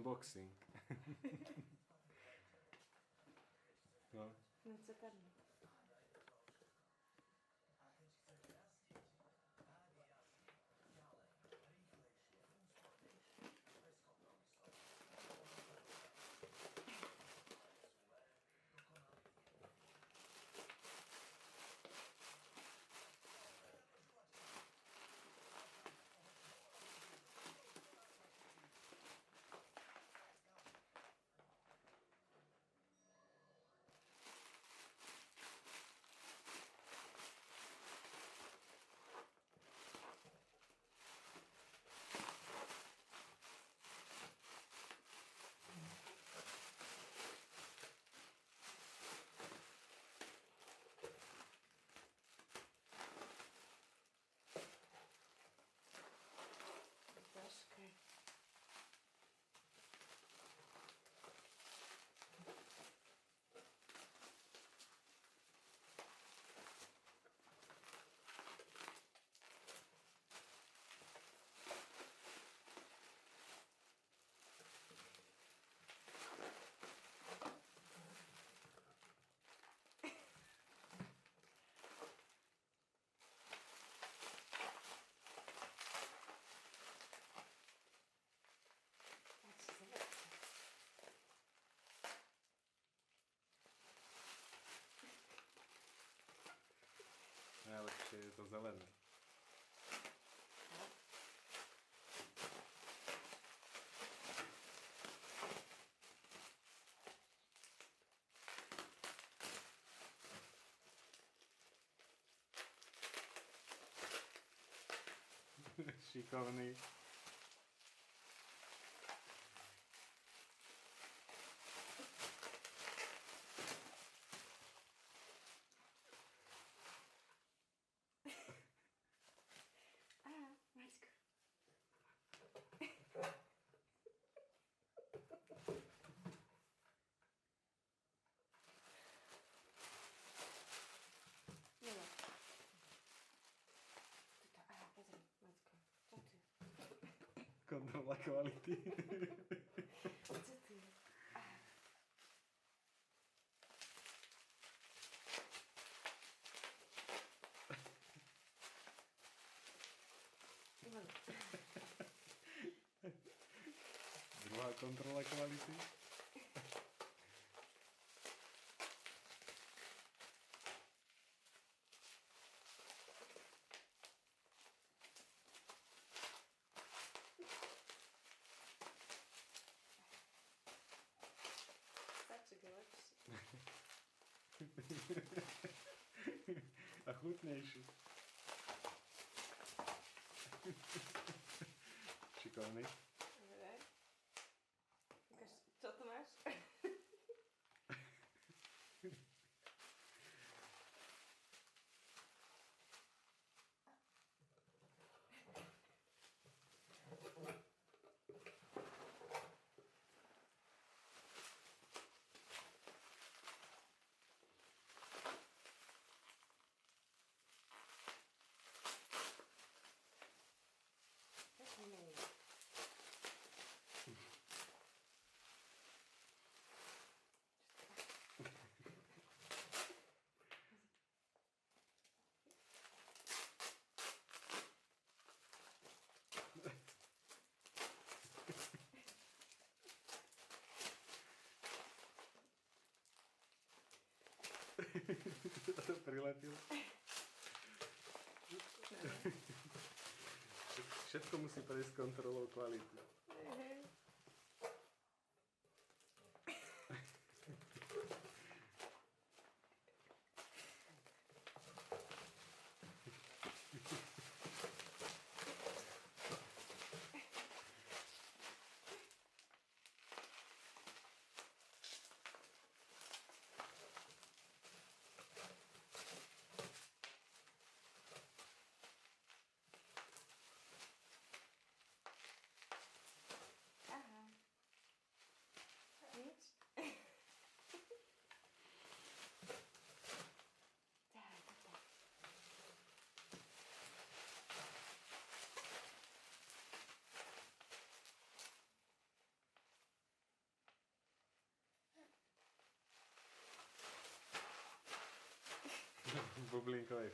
unboxing. No. No co tady? Ťažké. Najlepšie je to zelené. Šikovný. Maťko. Milo. Tuto, pozri, Maťko. Čo ty? Kontrola kvality. Co ty? Milo. Druhá kontrola kvality. Saček je lepší. A chutnejší. Šikovný. Dobre. Ukáž, čo tu máš? Tak není. To prilepil. Všetko musí prejsť kontrolou kvality.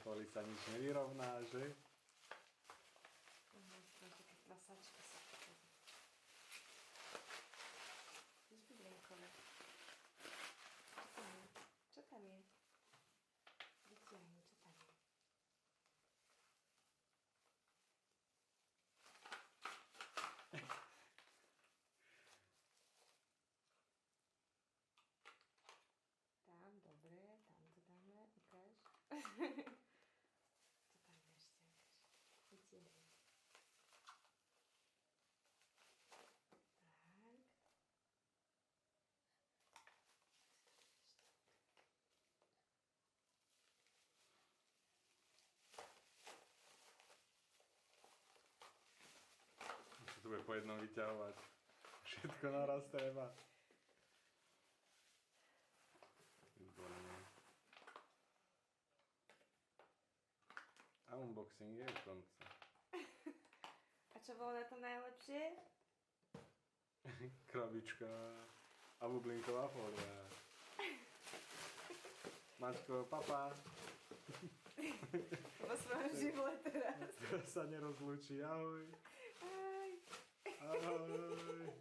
poli sa nič nevyrovná, že? Také prasačky sa tu. Vidíš bydlinkové. Čo tam je? Vytiahni, čo tam je? Tam, dobre, tam to dáme, ukáž. Co tam je ešte, ukáž. Vytiahni. Tak. Sa to bude po jednom vyťahovať. Všetko naraz treba. Výborne. A unboxing je v konci. A čo bolo na tom najlepšie? Krabička a bublinková fólia. Maťko, papa. Vo svojom živle teraz. Teraz sa nerozlúči. Ahoj. Aj. Ahoj.